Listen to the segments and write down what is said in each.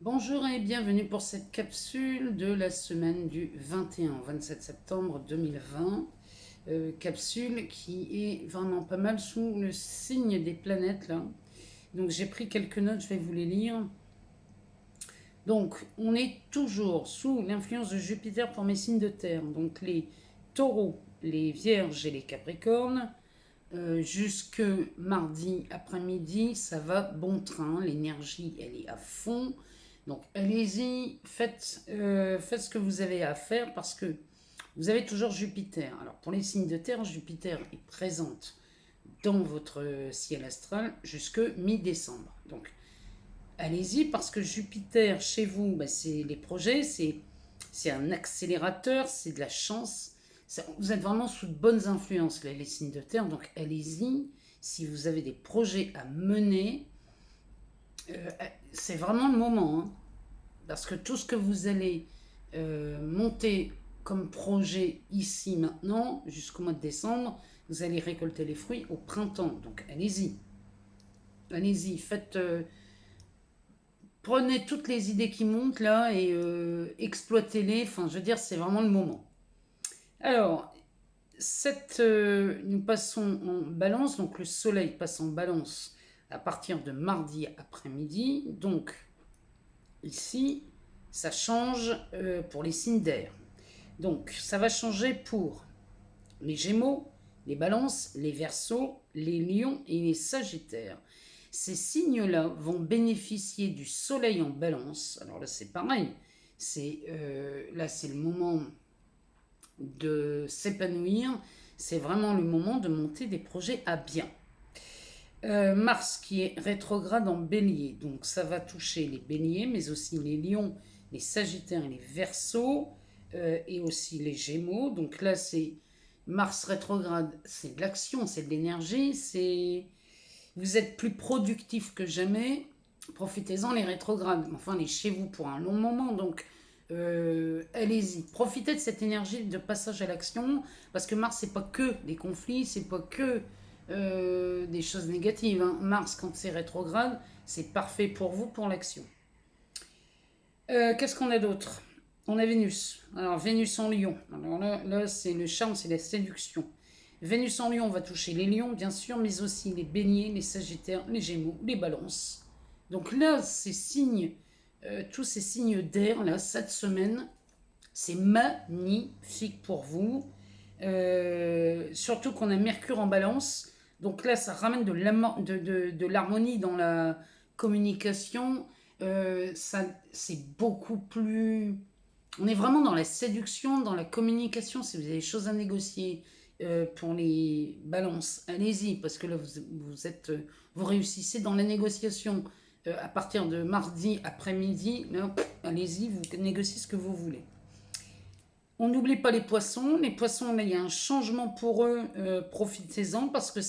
Bonjour et bienvenue pour cette capsule de la semaine du 21 au 27 septembre 2020. Capsule qui est vraiment pas mal sous le signe des planètes là. Donc j'ai pris quelques notes, je vais vous les lire. Donc on est toujours sous l'influence de Jupiter pour mes signes de terre. Donc les taureaux, les vierges et les capricornes. Jusque mardi après-midi, ça va bon train, l'énergie elle est à fond. Donc allez-y, faites ce que vous avez à faire parce que vous avez toujours Jupiter. Alors pour les signes de terre, Jupiter est présente dans votre ciel astral jusque mi-décembre. Donc allez-y parce que Jupiter chez vous, bah, c'est les projets, c'est un accélérateur, c'est de la chance. Vous êtes vraiment sous de bonnes influences, les signes de terre, donc allez-y. Si vous avez des projets à mener, c'est vraiment le moment. Hein, parce que tout ce que vous allez monter comme projet ici maintenant, jusqu'au mois de décembre, vous allez récolter les fruits au printemps. Donc allez-y. Allez-y, prenez toutes les idées qui montent là et exploitez-les. Enfin, je veux dire, c'est vraiment le moment. Alors, nous passons en balance, donc le soleil passe en balance à partir de mardi après-midi. Donc, ici, ça change pour les signes d'air. Donc, ça va changer pour les Gémeaux, les Balances, les Verseaux, les Lions et les Sagittaires. Ces signes-là vont bénéficier du soleil en balance. Alors là, c'est pareil. Là, c'est le moment de s'épanouir. C'est vraiment le moment de monter des projets à bien. Mars qui est rétrograde en bélier. Donc ça va toucher les béliers, mais aussi les lions, les sagittaires et les verseaux, et aussi les gémeaux. Donc là, c'est Mars rétrograde, c'est de l'action, c'est de l'énergie, vous êtes plus productif que jamais. Profitez-en les rétrogrades. Enfin, les chez vous pour un long moment. Donc, allez-y. Profitez de cette énergie de passage à l'action. Parce que Mars, c'est pas que des conflits, c'est pas que des choses négatives. Hein. Mars, quand c'est rétrograde, c'est parfait pour vous, pour l'action. Qu'est-ce qu'on a d'autre? On a Vénus. Alors, Vénus en lion. Alors là c'est le charme, c'est la séduction. Vénus en lion va toucher les lions, bien sûr, mais aussi les béliers, les sagittaires, les gémeaux, les balances. Donc là, tous ces signes d'air, là, cette semaine, c'est magnifique pour vous. Surtout qu'on a Mercure en balance. Donc là, ça ramène de l'harmonie dans la communication. C'est beaucoup plus... On est vraiment dans la séduction, dans la communication. Si vous avez des choses à négocier pour les balances, allez-y, parce que là, vous réussissez dans la négociation. À partir de mardi après-midi, allez-y, vous négociez ce que vous voulez. On n'oublie pas les poissons. Les poissons, là, il y a un changement pour eux. Profitez-en parce que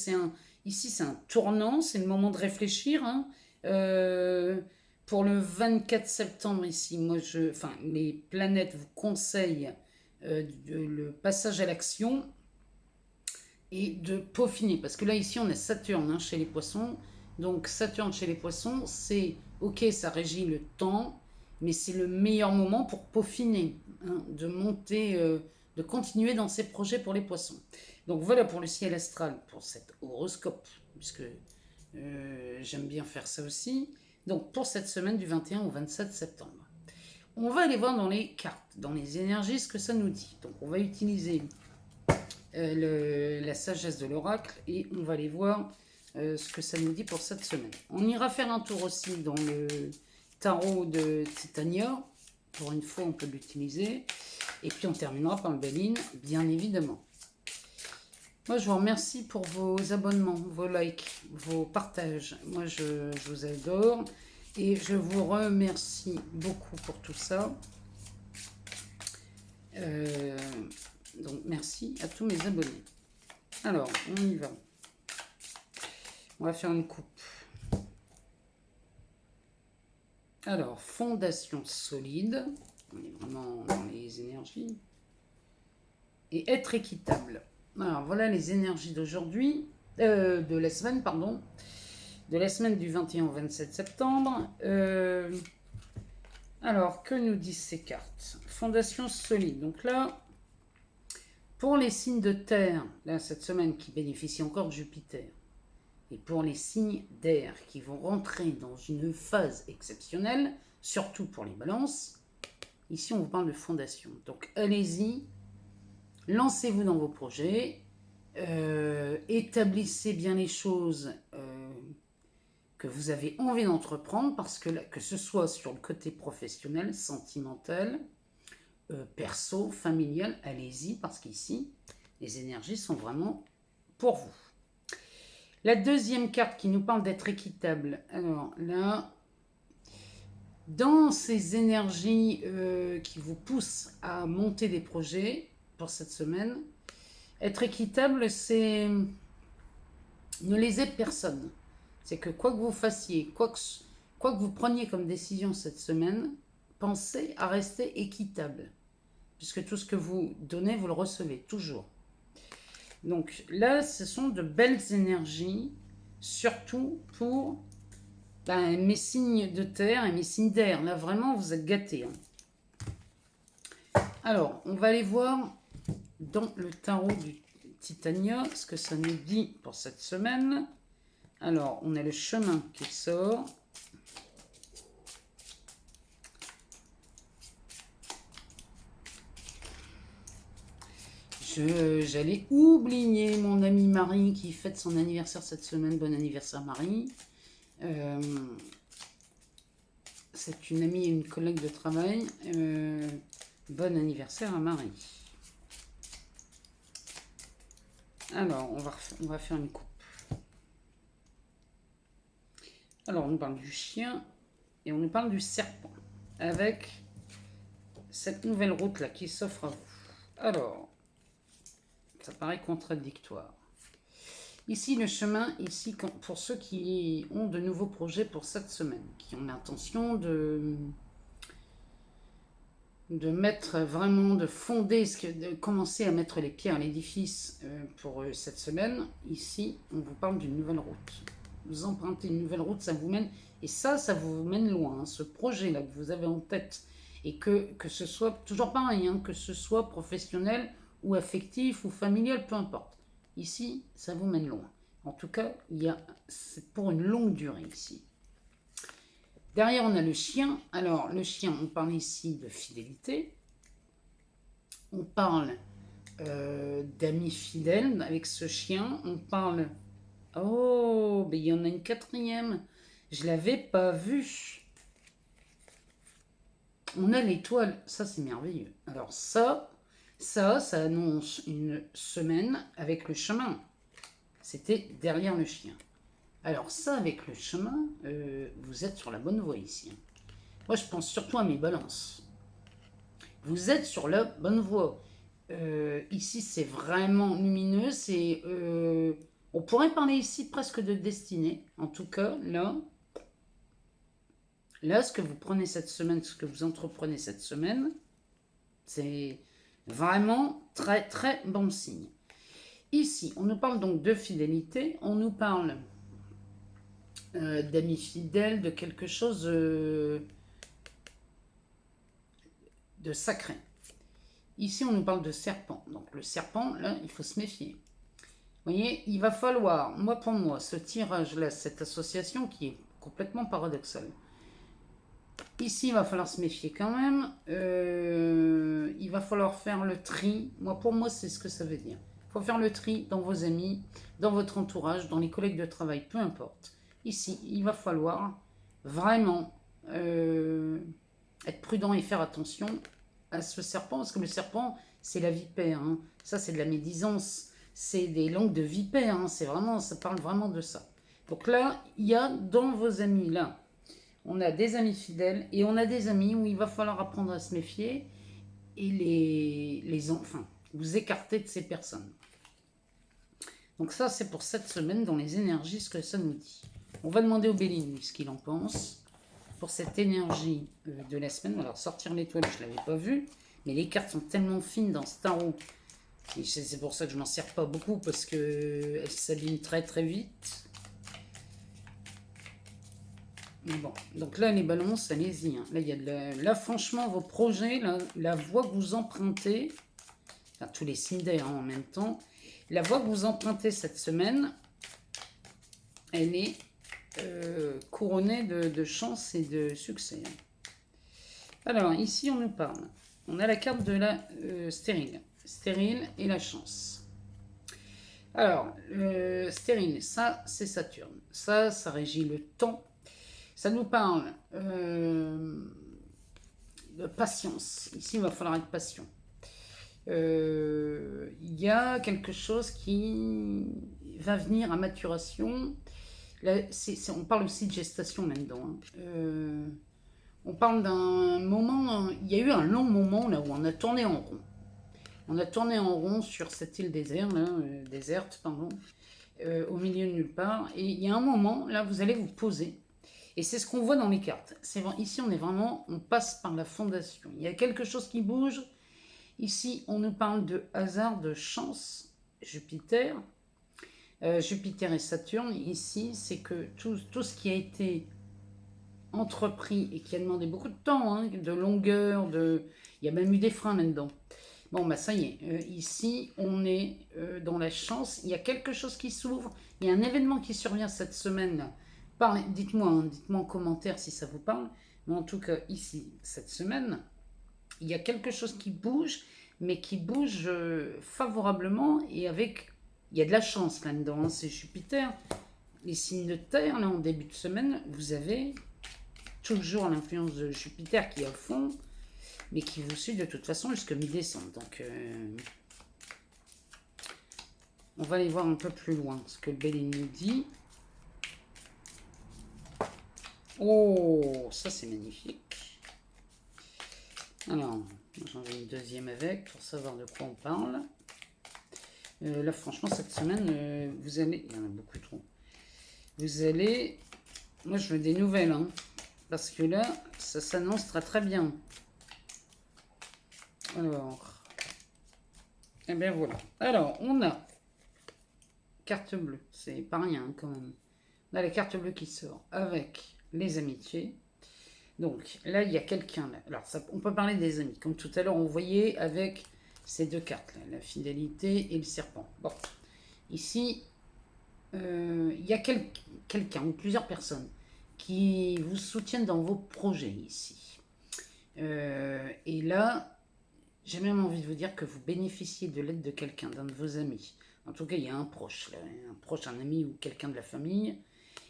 ici, c'est un tournant. C'est le moment de réfléchir. Hein. Pour le 24 septembre, ici, les planètes vous conseillent le passage à l'action et de peaufiner. Parce que là, ici, on a Saturne hein, chez les poissons. Donc, Saturne chez les poissons, c'est ok, ça régit le temps, mais c'est le meilleur moment pour peaufiner, hein, de monter, de continuer dans ses projets pour les poissons. Donc voilà pour le ciel astral, pour cet horoscope, puisque j'aime bien faire ça aussi. Donc pour cette semaine du 21 au 27 septembre. On va aller voir dans les cartes, dans les énergies, ce que ça nous dit. Donc on va utiliser la sagesse de l'oracle et on va aller voir ce que ça nous dit pour cette semaine. On ira faire un tour aussi dans le tarot de Titania. Pour une fois, on peut l'utiliser. Et puis, on terminera par le Béline, bien évidemment. Moi, je vous remercie pour vos abonnements, vos likes, vos partages. Moi, je vous adore. Et je vous remercie beaucoup pour tout ça. Donc, merci à tous mes abonnés. Alors, on y va. On va faire une coupe. Alors, fondation solide. On est vraiment dans les énergies. Et être équitable. Alors, voilà les énergies d'aujourd'hui. De la semaine, pardon. De la semaine du 21 au 27 septembre. Alors, que nous disent ces cartes? Fondation solide. Donc là, pour les signes de terre, là, cette semaine qui bénéficient encore de Jupiter, et pour les signes d'air qui vont rentrer dans une phase exceptionnelle, surtout pour les balances, ici on vous parle de fondation. Donc allez-y, lancez-vous dans vos projets, établissez bien les choses que vous avez envie d'entreprendre, parce que ce soit sur le côté professionnel, sentimental, perso, familial, allez-y, parce qu'ici, les énergies sont vraiment pour vous. La deuxième carte qui nous parle d'être équitable. Alors là, dans ces énergies qui vous poussent à monter des projets pour cette semaine, être équitable, c'est ne léser personne. C'est que quoi que vous fassiez, quoi que vous preniez comme décision cette semaine, pensez à rester équitable. Puisque tout ce que vous donnez, vous le recevez, toujours. Donc là, ce sont de belles énergies, surtout pour mes signes de terre et mes signes d'air. Là, vraiment, vous êtes gâtés. Alors, on va aller voir dans le tarot du Titania ce que ça nous dit pour cette semaine. Alors, on a le chemin qui sort. J'allais oublier mon amie Marie qui fête son anniversaire cette semaine. Bon anniversaire Marie. C'est une amie et une collègue de travail. Bon anniversaire à Marie. Alors, on va faire une coupe. Alors, on nous parle du chien et on nous parle du serpent. Avec cette nouvelle route là qui s'offre à vous. Alors, ça paraît contradictoire. Ici, le chemin, ici, pour ceux qui ont de nouveaux projets pour cette semaine, qui ont l'intention de mettre vraiment, de fonder, de commencer à mettre les pierres à l'édifice pour cette semaine, ici, on vous parle d'une nouvelle route. Vous empruntez une nouvelle route, ça vous mène, et ça vous mène loin. Hein, ce projet-là que vous avez en tête, et que ce soit, toujours pareil, hein, que ce soit professionnel ou affectif ou familial, peu importe. Ici, ça vous mène loin. En tout cas, c'est pour une longue durée ici. Derrière, on a le chien. Alors, le chien, on parle ici de fidélité. On parle d'amis fidèles avec ce chien. On parle... Oh, mais il y en a une quatrième. Je ne l'avais pas vue. On a l'étoile. Ça, c'est merveilleux. Alors ça annonce une semaine avec le chemin. C'était derrière le chien. Alors ça, avec le chemin, vous êtes sur la bonne voie ici. Moi, je pense surtout à mes balances. Vous êtes sur la bonne voie. Ici, c'est vraiment lumineux. On pourrait parler ici presque de destinée. En tout cas, là, ce que vous prenez cette semaine, ce que vous entreprenez cette semaine, c'est vraiment très, très bon signe. Ici, on nous parle donc de fidélité. On nous parle d'amis fidèles, de quelque chose de sacré. Ici, on nous parle de serpent. Donc, le serpent, là, il faut se méfier. Vous voyez, il va falloir, moi pour moi, ce tirage-là, cette association qui est complètement paradoxale. Ici, il va falloir se méfier quand même. Il va falloir faire le tri. Pour moi, c'est ce que ça veut dire. Il faut faire le tri dans vos amis, dans votre entourage, dans les collègues de travail, peu importe. Ici, il va falloir vraiment être prudent et faire attention à ce serpent, parce que le serpent, c'est la vipère. Hein. Ça, c'est de la médisance. C'est des langues de vipère. Hein. Ça parle vraiment de ça. Donc là, il y a dans vos amis, là, on a des amis fidèles et on a des amis où il va falloir apprendre à se méfier et vous écarter de ces personnes. Donc ça, c'est pour cette semaine dans les énergies, ce que ça nous dit. On va demander au Béline ce qu'il en pense pour cette énergie de la semaine. Alors, sortir l'étoile, je ne l'avais pas vu, mais les cartes sont tellement fines dans ce tarot. Et c'est pour ça que je m'en sers pas beaucoup, parce qu'elles s'abîment très très vite. Bon, donc là, les balances, allez-y. Hein. Là, il y a là, franchement, vos projets, là, la voie que vous empruntez, enfin, tous les signes d'air en même temps, la voie que vous empruntez cette semaine, elle est couronnée de chance et de succès. Alors, ici, on nous parle. On a la carte de la stérile. Stérile et la chance. Alors, stérile, ça, c'est Saturne. Ça régit le temps. Ça nous parle de patience. Ici, il va falloir être patient. Il y a quelque chose qui va venir à maturation. Là, on parle aussi de gestation là-dedans. Hein. On parle d'un moment, il y a eu un long moment là où on a tourné en rond. On a tourné en rond sur cette île déserte, pardon, au milieu de nulle part. Et il y a un moment, là, vous allez vous poser. Et c'est ce qu'on voit dans les cartes. Ici, on passe par la fondation. Il y a quelque chose qui bouge. Ici, on nous parle de hasard, de chance, Jupiter. Jupiter et Saturne, ici, c'est que tout ce qui a été entrepris et qui a demandé beaucoup de temps, hein, de longueur, il y a même eu des freins là-dedans. Bon, bah ça y est, ici, on est dans la chance. Il y a quelque chose qui s'ouvre. Il y a un événement qui survient cette semaine. Dites-moi en commentaire si ça vous parle. Mais en tout cas, ici, cette semaine, il y a quelque chose qui bouge, mais qui bouge favorablement et avec... Il y a de la chance là-dedans, hein, c'est Jupiter. Les signes de terre, là, en début de semaine, vous avez toujours l'influence de Jupiter qui est à fond, mais qui vous suit de toute façon jusqu'à mi-décembre. Donc, on va aller voir un peu plus loin ce que le Béline nous dit. Oh, ça c'est magnifique. Alors, j'en ai une deuxième avec pour savoir de quoi on parle. Là, franchement, cette semaine, vous allez... Il y en a beaucoup trop. Vous allez... Moi, je veux des nouvelles, hein, parce que là, ça s'annonce très très bien. Alors... Eh bien, voilà. Alors, on a... Carte bleue. C'est pas rien, quand même. On a la carte bleue qui sort avec les amitiés. Donc, là, il y a quelqu'un... Alors, on peut parler des amis. Comme tout à l'heure, on voyait avec... ces deux cartes, là, la fidélité et le serpent. Bon, ici, il y a quelqu'un ou plusieurs personnes qui vous soutiennent dans vos projets ici. Et là, j'ai même envie de vous dire que vous bénéficiez de l'aide de quelqu'un, d'un de vos amis. En tout cas, il y a un proche, là, un ami ou quelqu'un de la famille.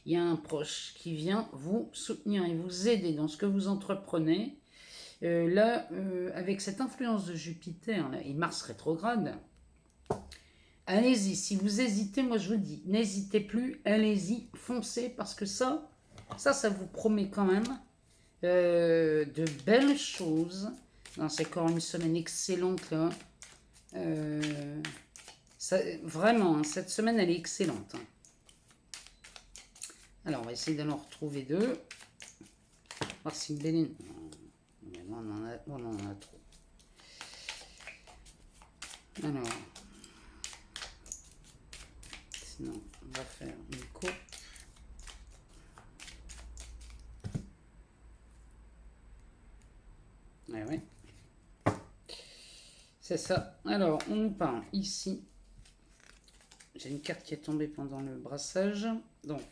Il y a un proche qui vient vous soutenir et vous aider dans ce que vous entreprenez. Là, avec cette influence de Jupiter là, et Mars rétrograde, allez-y. Si vous hésitez, moi je vous dis, n'hésitez plus, allez-y, foncez, parce que ça vous promet quand même de belles choses. C'est encore une semaine excellente là. Vraiment, hein, cette semaine elle est excellente. Hein. Alors, on va essayer d'en retrouver deux. Voir si Béline... On en a trop. Alors, sinon, on va faire une coupe. Ouais. C'est ça. Alors, on nous parle ici. J'ai une carte qui est tombée pendant le brassage. Donc,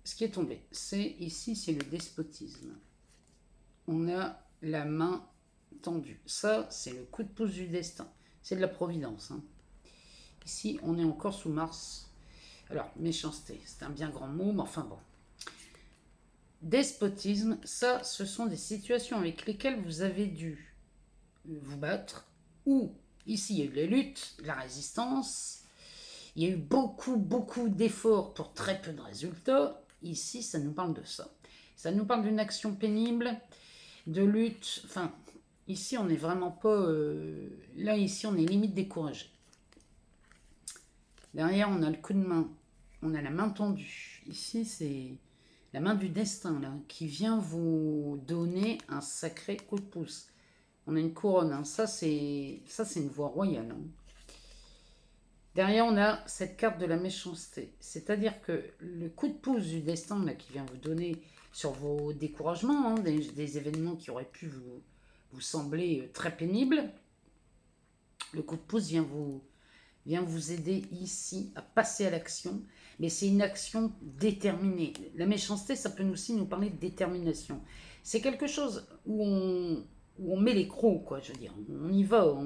ce qui est tombé, c'est ici, c'est le despotisme. On a la main tendue. Ça, c'est le coup de pouce du destin. C'est de la providence. Hein. Ici, on est encore sous Mars. Alors, méchanceté, c'est un bien grand mot, mais enfin bon. Despotisme, ça, ce sont des situations avec lesquelles vous avez dû vous battre. Ou, ici, il y a eu la lutte, la résistance. Il y a eu beaucoup d'efforts pour très peu de résultats. Ici, ça nous parle de ça. Ça nous parle d'une action pénible, de lutte. Enfin, ici, on n'est vraiment pas... là, ici, on est limite découragé. Derrière, on a le coup de main. On a la main tendue. Ici, c'est la main du destin, là, qui vient vous donner un sacré coup de pouce. On a une couronne. Hein. Ça, c'est une voie royale. Hein. Derrière, on a cette carte de la méchanceté. C'est-à-dire que le coup de pouce du destin là, qui vient vous donner sur vos découragements, hein, des événements qui auraient pu vous sembler très pénibles, le coup de pouce vient vous aider ici à passer à l'action, mais c'est une action déterminée. La méchanceté, ça peut aussi nous parler de détermination. C'est quelque chose où on met les crocs, quoi, je veux dire. On y va.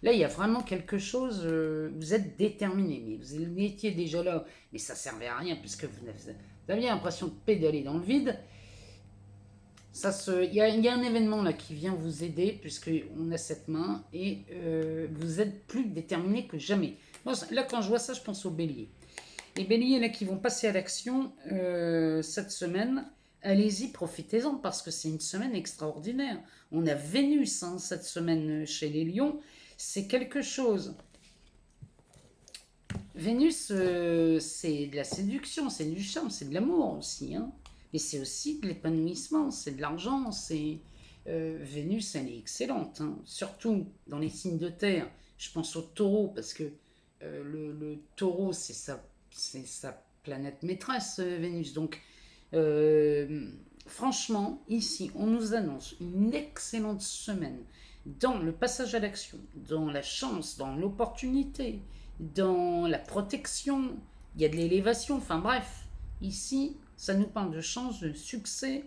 Là, il y a vraiment quelque chose, vous êtes déterminé, mais vous étiez déjà là, mais ça servait à rien, puisque vous aviez l'impression de pédaler dans le vide. Il y a un événement là qui vient vous aider puisqu'on a cette main et vous êtes plus déterminé que jamais. Moi, là, quand je vois ça, je pense aux béliers. Les béliers là qui vont passer à l'action cette semaine, allez-y, profitez-en parce que c'est une semaine extraordinaire. On a Vénus hein, cette semaine chez les lions. C'est quelque chose. Vénus, c'est de la séduction, c'est du charme, c'est de l'amour aussi. Hein. Mais c'est aussi de l'épanouissement, c'est de l'argent. Vénus, elle est excellente. Hein. Surtout dans les signes de terre. Je pense au taureau parce que le taureau, c'est sa planète maîtresse, Vénus. Donc, franchement, ici, on nous annonce une excellente semaine dans le passage à l'action, dans la chance, dans l'opportunité, dans la protection, il y a de l'élévation, enfin bref, ici, ça nous parle de chance, de succès,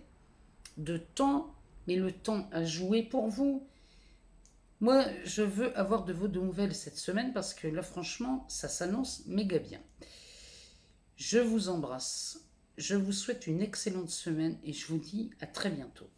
de temps, mais le temps a joué pour vous. Moi, je veux avoir de vos nouvelles cette semaine parce que là, franchement, ça s'annonce méga bien. Je vous embrasse, je vous souhaite une excellente semaine et je vous dis à très bientôt.